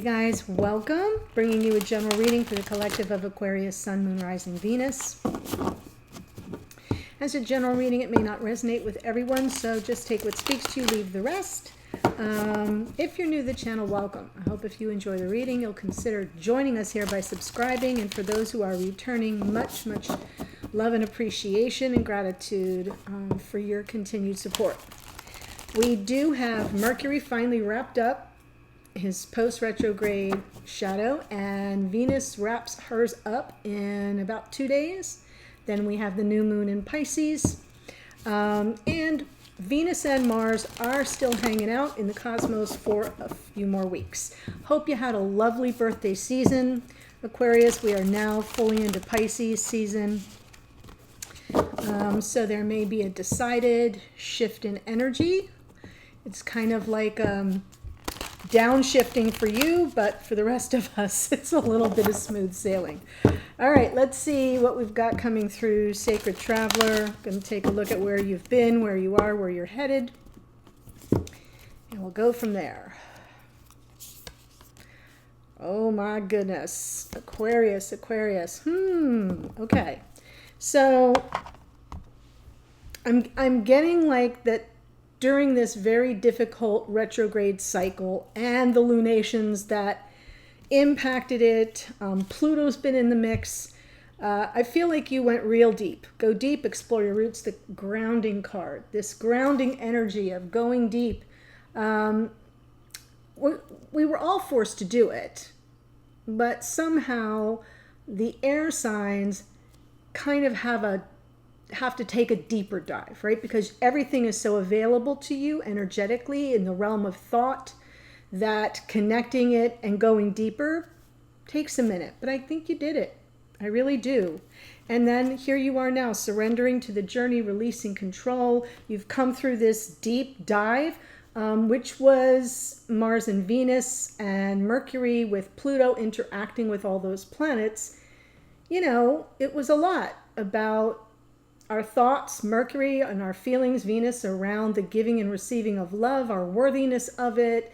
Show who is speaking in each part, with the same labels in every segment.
Speaker 1: guys, welcome. Bringing you a general reading for the collective of Aquarius, Sun, Moon, Rising, Venus. As a general reading, it may not resonate with everyone, so just take what speaks to you, leave the rest. If you're new to the channel, welcome. I hope if you enjoy the reading, you'll consider joining us here by subscribing. And for those who are returning, much love and appreciation and gratitude for your continued support. We do have Mercury finally wrapped up his post-retrograde shadow, and Venus wraps hers up in about 2 days. Then we have the new moon in Pisces, and Venus and Mars are still hanging out in the cosmos for a few more weeks. Hope you had a lovely birthday season, Aquarius. We are now fully into Pisces season, so there may be a decided shift in energy. It's kind of like downshifting for you, but for the rest of us, it's a little bit of smooth sailing. All right, let's see what we've got coming through. Sacred Traveler, going to take a look at where you've been, where you are, where you're headed, and we'll go from there. Oh my goodness, Aquarius. Okay, so I'm getting like that during this very difficult retrograde cycle and the lunations that impacted it. Pluto's been in the mix. I feel like you went real deep. Go deep, explore your roots, the grounding card. This grounding energy of going deep. We were all forced to do it, but somehow the air signs kind of have to take a deeper dive, right? Because everything is so available to you energetically in the realm of thought that connecting it and going deeper takes a minute. But I think you did it. I really do. And then here you are now, surrendering to the journey, releasing control. You've come through this deep dive, which was Mars and Venus and Mercury with Pluto interacting with all those planets. You know, it was a lot about our thoughts, Mercury, and our feelings, Venus, around the giving and receiving of love, our worthiness of it.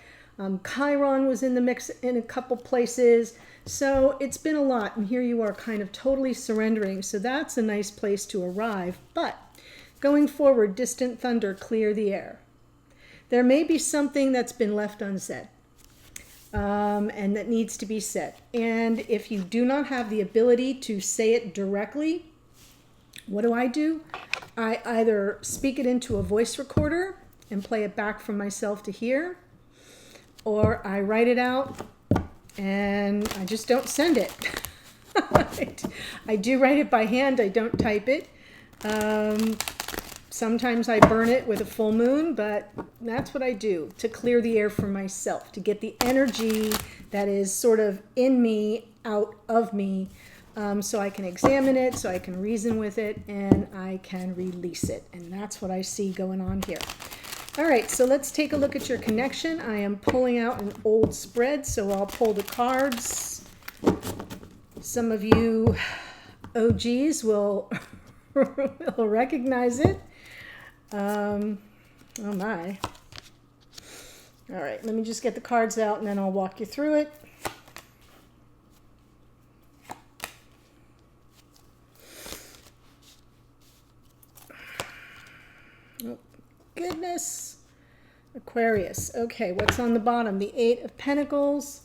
Speaker 1: Chiron was in the mix in a couple places. So it's been a lot, and here you are kind of totally surrendering. So that's a nice place to arrive. But going forward, distant thunder, clear the air. There may be something that's been left unsaid, and that needs to be said. And if you do not have the ability to say it directly, what do? I either speak it into a voice recorder and play it back for myself to hear, or I write it out and I just don't send it. I do write it by hand. I don't type it. Sometimes I burn it with a full moon, but that's what I do to clear the air for myself, to get the energy that is sort of in me out of me. So I can examine it, so I can reason with it, and I can release it. And that's what I see going on here. All right, so let's take a look at your connection. I am pulling out an old spread, so I'll pull the cards. Some of you OGs will recognize it. Oh my. All right, let me just get the cards out, and then I'll walk you through it. Goodness. Aquarius. Okay, what's on the bottom? The Eight of Pentacles.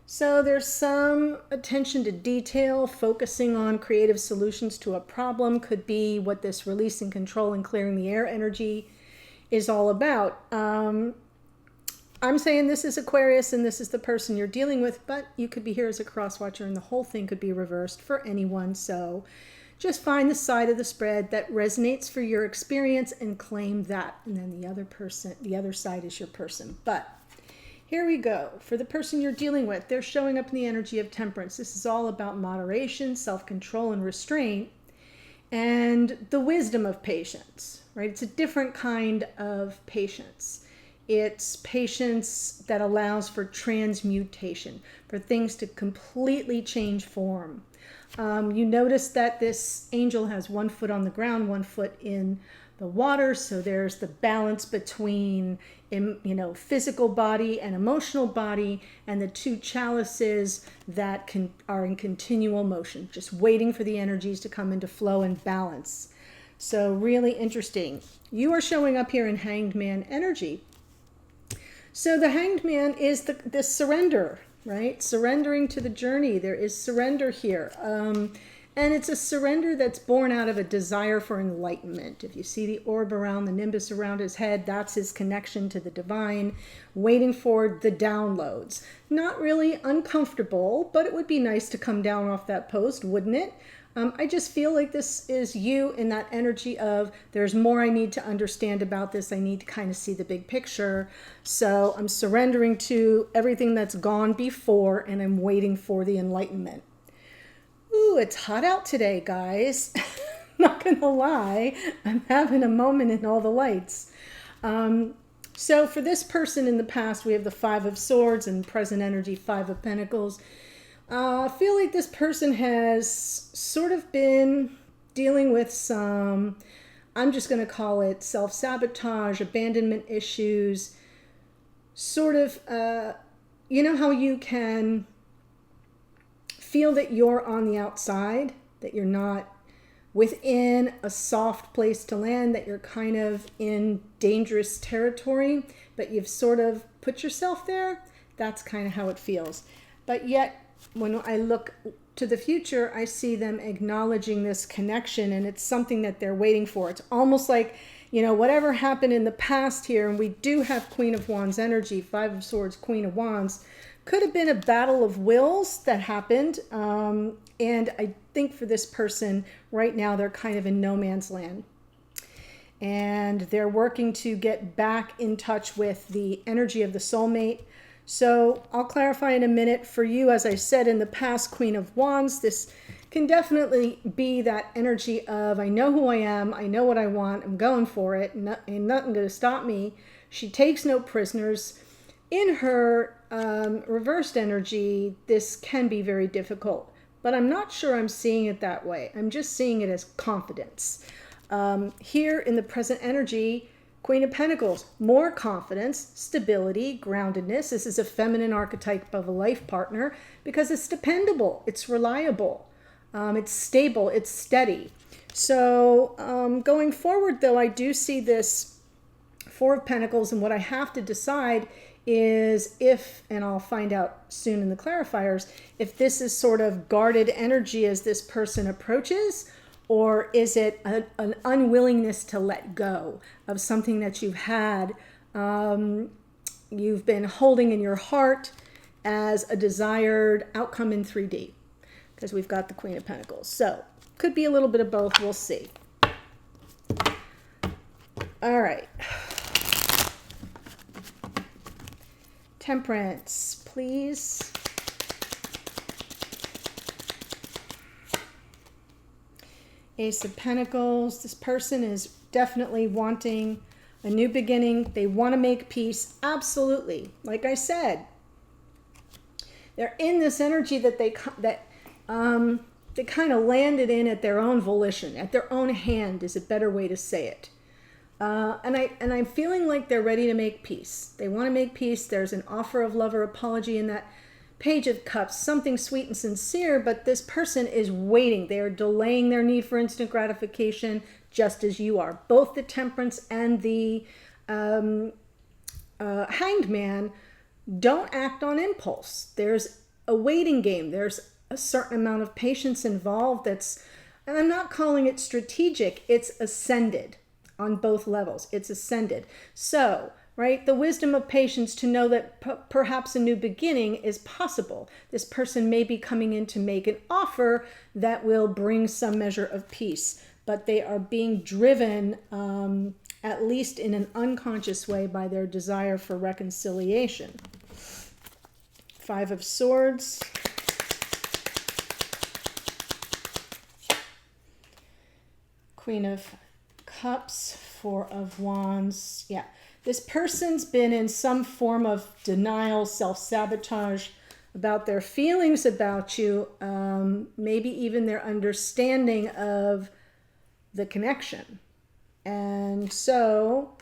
Speaker 1: So there's some attention to detail, focusing on creative solutions to a problem. Could be what this releasing control and clearing the air energy is all about. I'm saying this is Aquarius and this is the person you're dealing with, but you could be here as a cross watcher and the whole thing could be reversed for anyone. So just find the side of the spread that resonates for your experience and claim that. And then the other side is your person. But here we go. For the person you're dealing with, they're showing up in the energy of temperance. This is all about moderation, self-control, and restraint, and the wisdom of patience, right? It's a different kind of patience. It's patience that allows for transmutation, for things to completely change form. You notice that this angel has one foot on the ground, one foot in the water. So there's the balance between, physical body and emotional body, and the two chalices that are in continual motion, just waiting for the energies to come into flow and balance. So really interesting. You are showing up here in Hanged Man energy. So the Hanged Man is the surrender, right? Surrendering to the journey. There is surrender here. And it's a surrender that's born out of a desire for enlightenment. If you see the orb around, the nimbus around his head, that's his connection to the divine, waiting for the downloads. Not really uncomfortable, but it would be nice to come down off that post, wouldn't it? I just feel like this is you in that energy of there's more I need to understand about this. I need to kind of see the big picture. So I'm surrendering to everything that's gone before, and I'm waiting for the enlightenment. Ooh, it's hot out today, guys. Not gonna lie, I'm having a moment in all the lights. So for this person in the past, we have the Five of Swords, and present energy, Five of Pentacles. I feel like this person has sort of been dealing with some, I'm just going to call it self-sabotage, abandonment issues, sort of, you know how you can feel that you're on the outside, that you're not within a soft place to land, that you're kind of in dangerous territory, but you've sort of put yourself there? That's kind of how it feels. But yet, when I look to the future, I see them acknowledging this connection, and it's something that they're waiting for. It's almost like, whatever happened in the past here, and we do have Queen of Wands energy, Five of Swords, Queen of Wands, could have been a battle of wills that happened. And I think for this person right now, they're kind of in no man's land. And they're working to get back in touch with the energy of the soulmate. So I'll clarify in a minute. For you, as I said in the past, Queen of Wands, this can definitely be that energy of, I know who I am, I know what I want, I'm going for it, and nothing going to stop me. She takes no prisoners. In her reversed energy, this can be very difficult, but I'm not sure I'm seeing it that way. I'm just seeing it as confidence. Here in the present energy, Queen of Pentacles, more confidence, stability, groundedness. This is a feminine archetype of a life partner because it's dependable, it's reliable, it's stable, it's steady. So going forward, though, I do see this Four of Pentacles, and what I have to decide is if, and I'll find out soon in the clarifiers, if this is sort of guarded energy as this person approaches, or is it an unwillingness to let go of something that you've had, you've been holding in your heart as a desired outcome in 3D, because we've got the Queen of Pentacles. So could be a little bit of both. We'll see. All right. Temperance, please. Ace of Pentacles. This person is definitely wanting a new beginning. They want to make peace. Absolutely. Like I said, they're in this energy that they kind of landed in at their own volition, at their own hand is a better way to say it. And I'm feeling like they're ready to make peace. They want to make peace. There's an offer of love or apology in that Page of Cups, something sweet and sincere, but this person is waiting. They are delaying their need for instant gratification, just as you are. Both the Temperance and the Hanged Man don't act on impulse. There's a waiting game. There's a certain amount of patience involved that's, and I'm not calling it strategic, it's ascended on both levels. It's ascended. So, right? The wisdom of patience to know that perhaps a new beginning is possible. This person may be coming in to make an offer that will bring some measure of peace, but they are being driven, at least in an unconscious way, by their desire for reconciliation. Five of Swords. Queen of Cups, Four of Wands. Yeah. This person's been in some form of denial, self-sabotage, about their feelings about you, maybe even their understanding of the connection. And so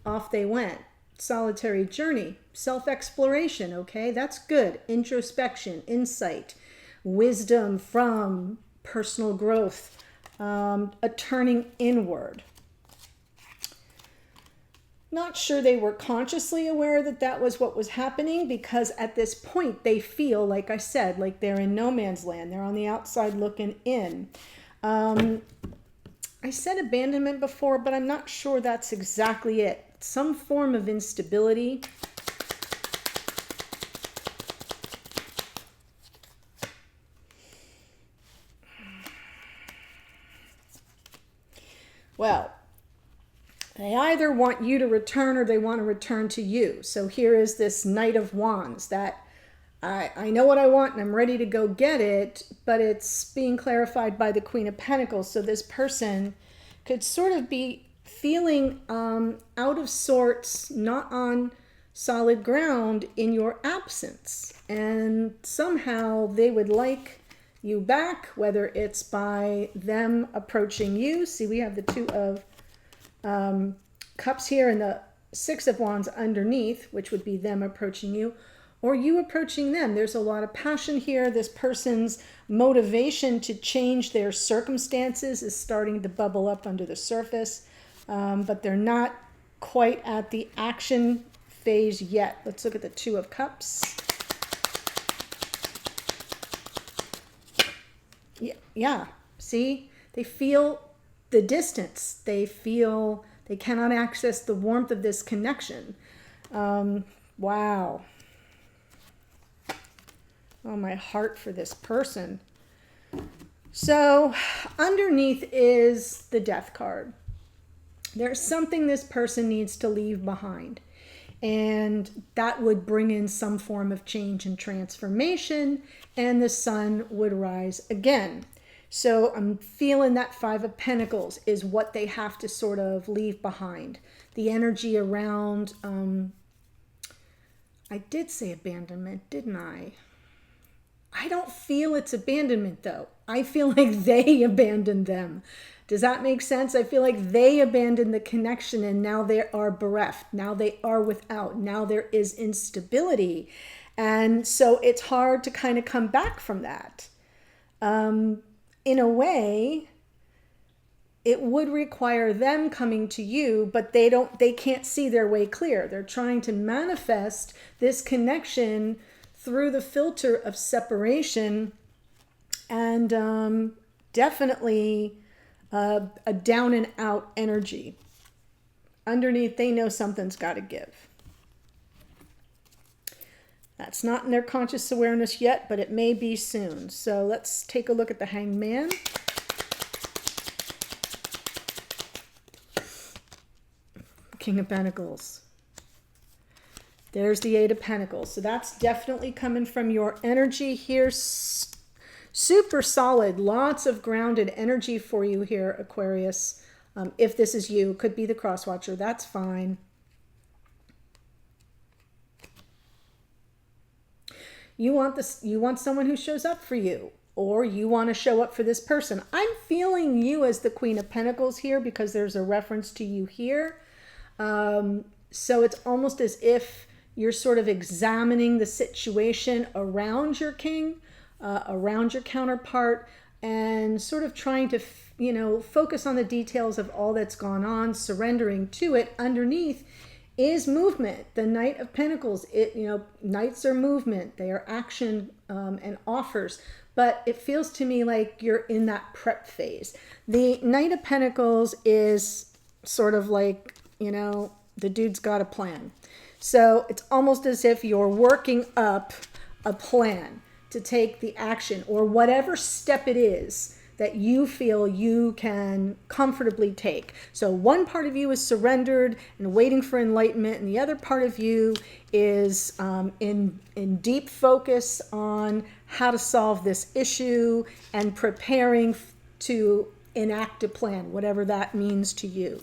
Speaker 1: off they went. Solitary journey, self-exploration, okay? That's good. Introspection, insight, wisdom from personal growth, a turning inward. Not sure they were consciously aware that that was what was happening, because at this point they feel, like I said, like they're in no man's land. They're on the outside looking in. I said abandonment before, but I'm not sure that's exactly it. Some form of instability. Well, they either want you to return or they want to return to you. So here is this Knight of Wands that I know what I want and I'm ready to go get it, but it's being clarified by the Queen of Pentacles. So this person could sort of be feeling out of sorts, not on solid ground in your absence. And somehow they would like you back, whether it's by them approaching you. See, we have the Two of Cups here and the Six of Wands underneath, which would be them approaching you, or you approaching them. There's a lot of passion here. This person's motivation to change their circumstances is starting to bubble up under the surface, but they're not quite at the action phase yet. Let's look at the Two of Cups. Yeah. See, they feel the distance. They feel they cannot access the warmth of this connection. Wow. Oh, my heart for this person. So underneath is the Death card. There's something this person needs to leave behind. And that would bring in some form of change and transformation, and the sun would rise again. So I'm feeling that Five of Pentacles is what they have to sort of leave behind. The energy around, I did say abandonment, didn't I? I don't feel it's abandonment though. I feel like they abandoned them. Does that make sense? I feel like they abandoned the connection and now they are bereft. Now they are without. Now there is instability. And so it's hard to kind of come back from that. In a way, it would require them coming to you, but they can't see their way clear. They're trying to manifest this connection through the filter of separation, and definitely a down and out energy. Underneath, they know something's got to give. That's not in their conscious awareness yet, but it may be soon. So let's take a look at the Hanged Man. King of Pentacles. There's the Eight of Pentacles. So that's definitely coming from your energy here. Super solid. Lots of grounded energy for you here, Aquarius. If this is you, could be the cross watcher. That's fine. You want someone who shows up for you, or you want to show up for this person. I'm feeling you as the Queen of Pentacles here because there's a reference to you here. So it's almost as if you're sort of examining the situation around your king, around your counterpart, and sort of trying to, focus on the details of all that's gone on, surrendering to it. Underneath is movement. The Knight of Pentacles, knights are movement. They are action and offers. But it feels to me like you're in that prep phase. The Knight of Pentacles is sort of like, the dude's got a plan. So it's almost as if you're working up a plan to take the action or whatever step it is that you feel you can comfortably take. So one part of you is surrendered and waiting for enlightenment, and the other part of you is in deep focus on how to solve this issue and preparing to enact a plan, whatever that means to you.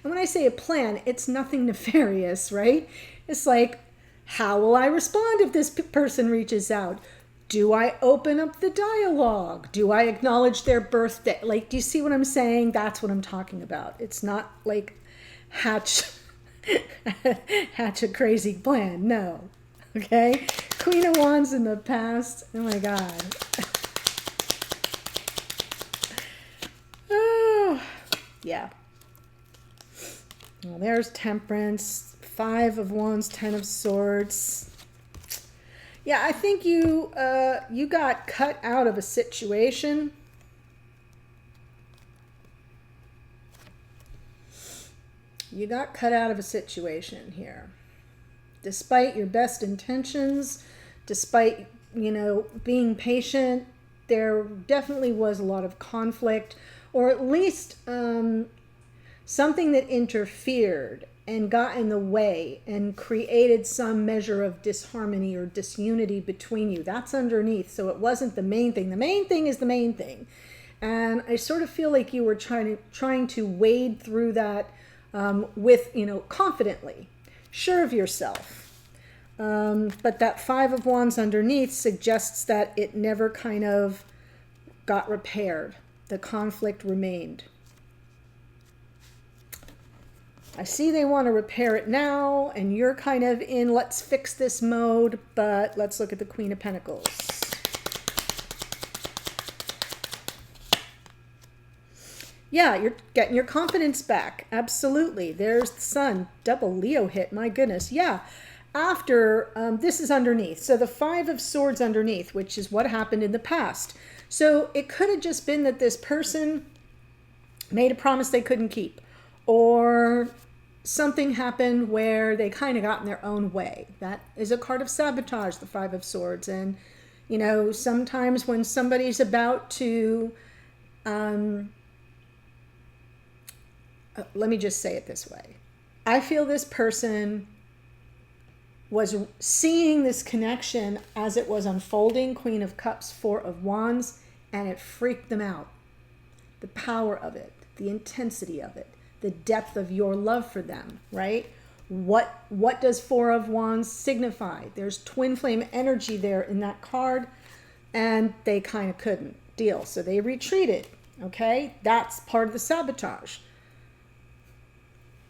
Speaker 1: And when I say a plan, it's nothing nefarious, right? It's like, How will I respond if this person reaches out? Do I open up the dialogue? Do I acknowledge their birthday? Like, do you see what I'm saying? That's what I'm talking about. It's not like hatch a crazy plan. No. Okay? Queen of Wands in the past. Oh my God. Oh, yeah. Well, there's Temperance, 5 of Wands, 10 of Swords. Yeah, I think you got cut out of a situation. You got cut out of a situation here. Despite your best intentions, despite, being patient, there definitely was a lot of conflict, or at least something that interfered and got in the way and created some measure of disharmony or disunity between you. That's underneath. So it wasn't the main thing. The main thing is the main thing. And I sort of feel like you were trying to wade through that with, confidently, sure of yourself. But that 5 of Wands underneath suggests that it never kind of got repaired. The conflict remained. I see they want to repair it now, and you're kind of in let's fix this mode, but let's look at the Queen of Pentacles. Yeah, you're getting your confidence back. Absolutely. There's the Sun. Double Leo hit. My goodness. Yeah. After, this is underneath. So the 5 of Swords underneath, which is what happened in the past. So it could have just been that this person made a promise they couldn't keep. Or something happened where they kind of got in their own way. That is a card of sabotage, the 5 of Swords. And, sometimes when somebody's about to, let me just say it this way. I feel this person was seeing this connection as it was unfolding, Queen of Cups, 4 of Wands, and it freaked them out. The power of it, the intensity of it, the depth of your love for them, right? What does 4 of Wands signify? There's twin flame energy there in that card, and they kind of couldn't deal. So they retreated, okay? That's part of the sabotage.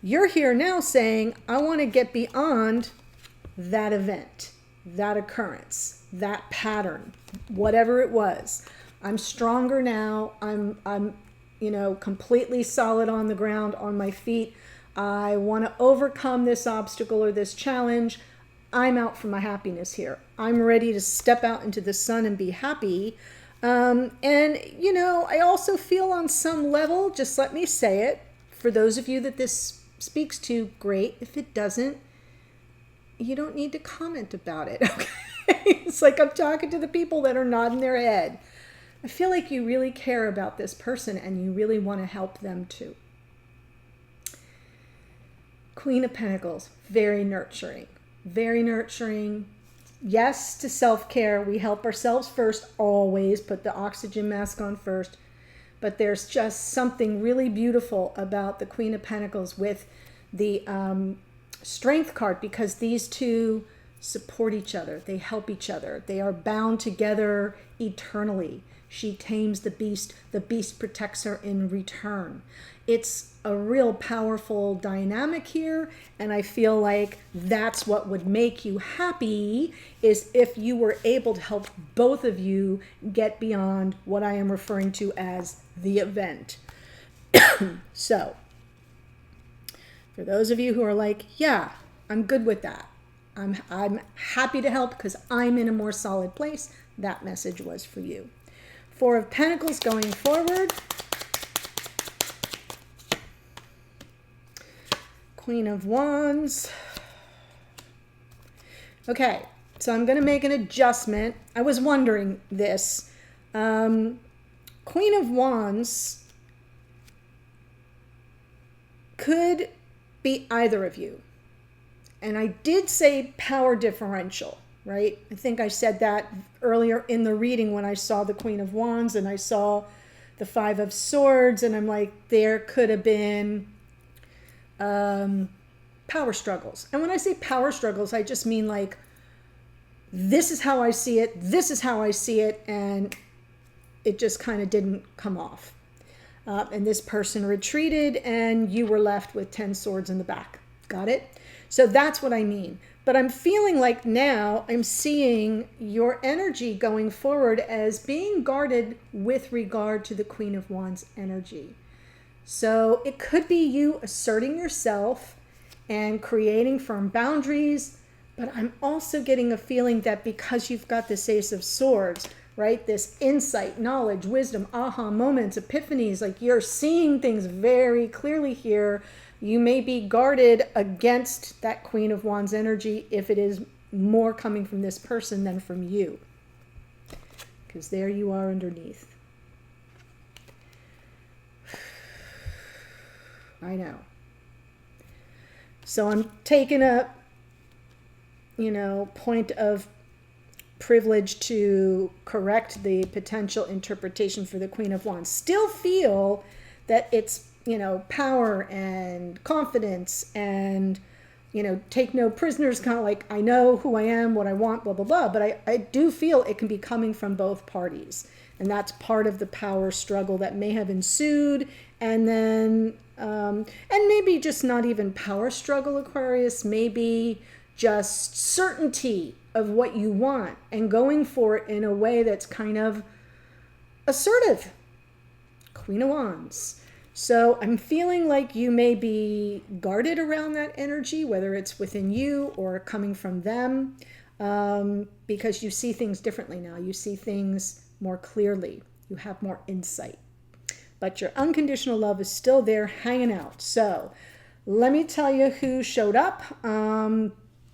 Speaker 1: You're here now saying, I want to get beyond that event, that occurrence, that pattern, whatever it was. I'm stronger now. I'm completely solid on the ground, on my feet. I want to overcome this obstacle or this challenge. I'm out for my happiness here. I'm ready to step out into the sun and be happy. I also feel on some level, just let me say it, for those of you that this speaks to, great. If it doesn't, you don't need to comment about it, okay? It's like I'm talking to the people that are nodding their head. I feel like you really care about this person and you really want to help them too. Queen of Pentacles, very nurturing, very nurturing. Yes to self-care. We help ourselves first, always put the oxygen mask on first. But there's just something really beautiful about the Queen of Pentacles with the Strength card, because these two support each other. They help each other. They are bound together eternally. She tames the beast protects her in return. It's a real powerful dynamic here, and I feel like that's what would make you happy, is if you were able to help both of you get beyond what I am referring to as the event. So, for those of you who are like, yeah, I'm good with that. I'm happy to help because I'm in a more solid place. That message was for you. 4 of Pentacles going forward. Queen of Wands. Okay, so I'm going to make an adjustment. I was wondering this. Queen of Wands could be either of you. And I did say power differential, right? I think I said that earlier in the reading when I saw the Queen of Wands and I saw the 5 of Swords, and I'm like, there could have been power struggles. And when I say power struggles, I just mean like, this is how I see it, this is how I see it, and it just kind of didn't come off. And this person retreated and you were left with 10 swords in the back. Got it? So that's what I mean. But I'm feeling like now I'm seeing your energy going forward as being guarded with regard to the Queen of Wands energy. So it could be you asserting yourself and creating firm boundaries, but I'm also getting a feeling that because you've got this Ace of Swords, right? This insight, knowledge, wisdom, aha moments, epiphanies, like you're seeing things very clearly here. You may be guarded against that Queen of Wands energy if it is more coming from this person than from you. Because there you are underneath. I know. So I'm taking a, point of privilege to correct the potential interpretation for the Queen of Wands. Still feel that it's, power and confidence and, take no prisoners, kind of like, I know who I am, what I want, blah, blah, blah. But I do feel it can be coming from both parties. And that's part of the power struggle that may have ensued. And then, and maybe just not even power struggle, Aquarius, maybe just certainty of what you want and going for it in a way that's kind of assertive. Queen of Wands. So I'm feeling like you may be guarded around that energy, whether it's within you or coming from them, because you see things differently now. You see things more clearly. You have more insight. But your unconditional love is still there hanging out. So let me tell you who showed up.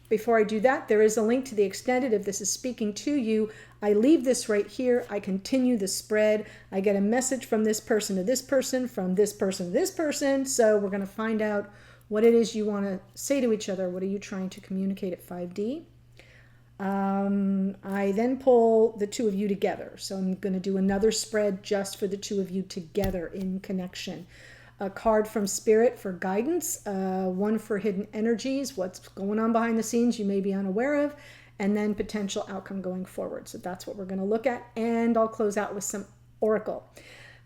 Speaker 1: Before I do that, there is a link to the extended if this is speaking to you. I leave this right here. I continue the spread. I get a message from this person to this person, from this person to this person. So we're going to find out what it is you want to say to each other. What are you trying to communicate at 5D? I then pull the two of you together. So I'm going to do another spread just for the two of you together in connection. A card from Spirit for guidance, one for hidden energies, what's going on behind the scenes you may be unaware of, and then potential outcome going forward. So that's what we're going to look at, and I'll close out with some oracle.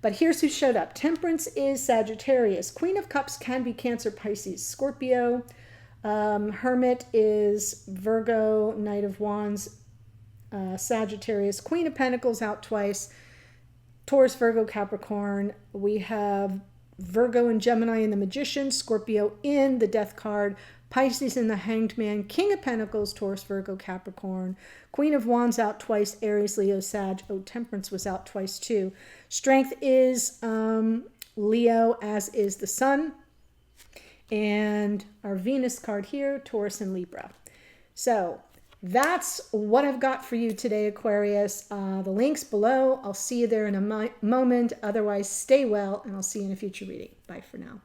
Speaker 1: But here's who showed up. Temperance is Sagittarius. Queen of Cups can be Cancer, Pisces, Scorpio. Hermit is Virgo. Knight of Wands, Sagittarius. Queen of Pentacles out twice. Taurus, Virgo, Capricorn. We have Virgo and Gemini in the Magician, Scorpio in the Death card, Pisces in the Hanged Man, King of Pentacles, Taurus, Virgo, Capricorn, Queen of Wands out twice, Aries, Leo, Sag. Oh, Temperance was out twice too. Strength is Leo, as is the Sun. And our Venus card here, Taurus and Libra. So that's what I've got for you today, Aquarius. The link's below. I'll see you there in a moment. Otherwise, stay well, and I'll see you in a future reading. Bye for now.